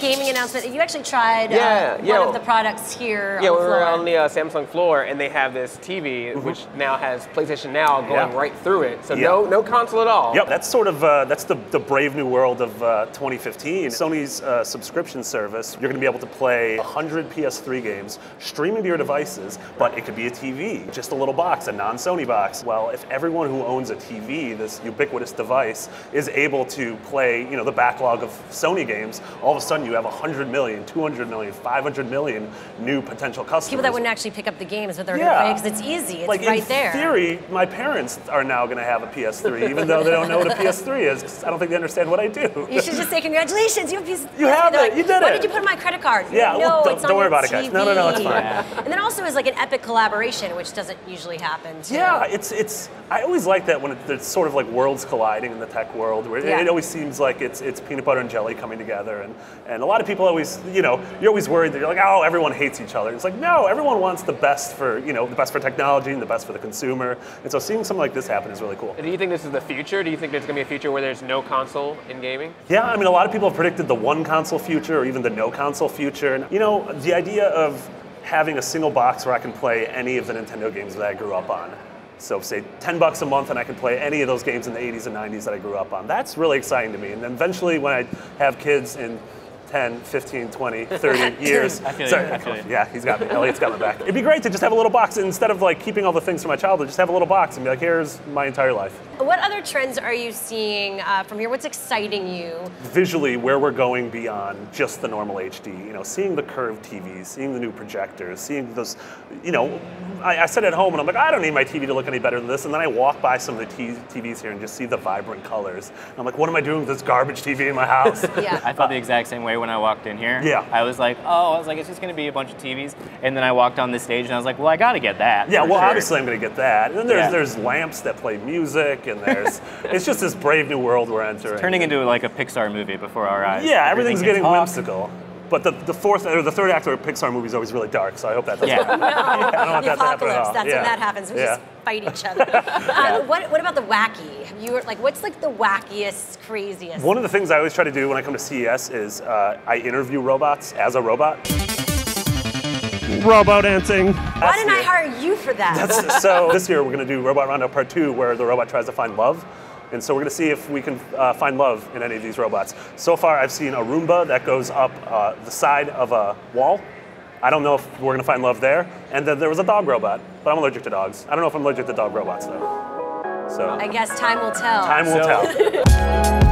gaming announcement. You actually tried one of the products here. Yeah, on the we floor. were on the Samsung floor, and they have this TV, which now has PlayStation Now going right through it. So no console at all. Yep, that's sort of that's the brave new world of 2015. Sony's subscription service. You're going to be able to play 100 PS3 games streaming to your devices, but it could be a TV, just a little box, a non-Sony box. Well, if everyone who owns a TV, this ubiquitous device, is able to play, the backlog of Sony games, all of a sudden you have 100 million, 200 million, 500 million new potential customers. People that wouldn't actually pick up the games, but they're going to play because it's easy. It's right there. In theory, my parents are now going to have a PS3, even though they don't know what a PS3 is, because I don't think they understand what I do. You should just say, congratulations, you have a PS3. You have it, you did it. Why did you put in my credit card? Yeah, no, don't worry about it, guys. No, it's fine. Yeah. And then also is like an epic collaboration, which doesn't usually happen. Too. Yeah, it's. I always like that when it's sort of like worlds colliding in the tech world, where it always seems like it's peanut butter and jelly coming together, and a lot of people always, you're always worried that you're like, oh, everyone hates each other. It's like, no, everyone wants the best for, the best for technology and the best for the consumer, and so seeing something like this happen is really cool. And do you think this is the future? Do you think there's going to be a future where there's no console in gaming? Yeah, I mean, a lot of people have predicted the one console future or even the no console future, and the idea of having a single box where I can play any of the Nintendo games that I grew up on. So say $10 a month and I can play any of those games in the 80s and 90s that I grew up on. That's really exciting to me. And then eventually when I have kids in 10, 15, 20, 30 years. I feel you. Yeah, he's got me. Elliot's got my back. It'd be great to just have a little box instead of like keeping all the things from my childhood, just have a little box and be like, here's my entire life. What other trends are you seeing from here? What's exciting you? Visually, where we're going beyond just the normal HD, seeing the curved TVs, seeing the new projectors, seeing those, I sit at home and I'm like, I don't need my TV to look any better than this. And then I walk by some of the TVs here and just see the vibrant colors. And I'm like, what am I doing with this garbage TV in my house? Yeah. I felt the exact same way when I walked in here. Yeah. I was like, it's just going to be a bunch of TVs. And then I walked on the stage and I was like, well, I got to get that. Yeah, well, sure. obviously I'm going to get that. And then there's lamps that play music, and it's just this brave new world we're entering. It's turning into like a Pixar movie before our eyes. Yeah, everything's getting whimsical. But the third act of a Pixar movie is always really dark, so I hope that doesn't happen. I don't want the that to happen at apocalypse, all. that's when that happens. We just fight each other. What about the wacky? What's like the wackiest, craziest? One of the things I always try to do when I come to CES is I interview robots as a robot. Robo dancing. Why didn't I hire you for that? So this year we're going to do Robot Roundup Part 2, where the robot tries to find love. And so we're going to see if we can find love in any of these robots. So far I've seen a Roomba that goes up the side of a wall. I don't know if we're going to find love there. And then there was a dog robot, but I'm allergic to dogs. I don't know if I'm allergic to dog robots though. So I guess time will tell. Time will tell.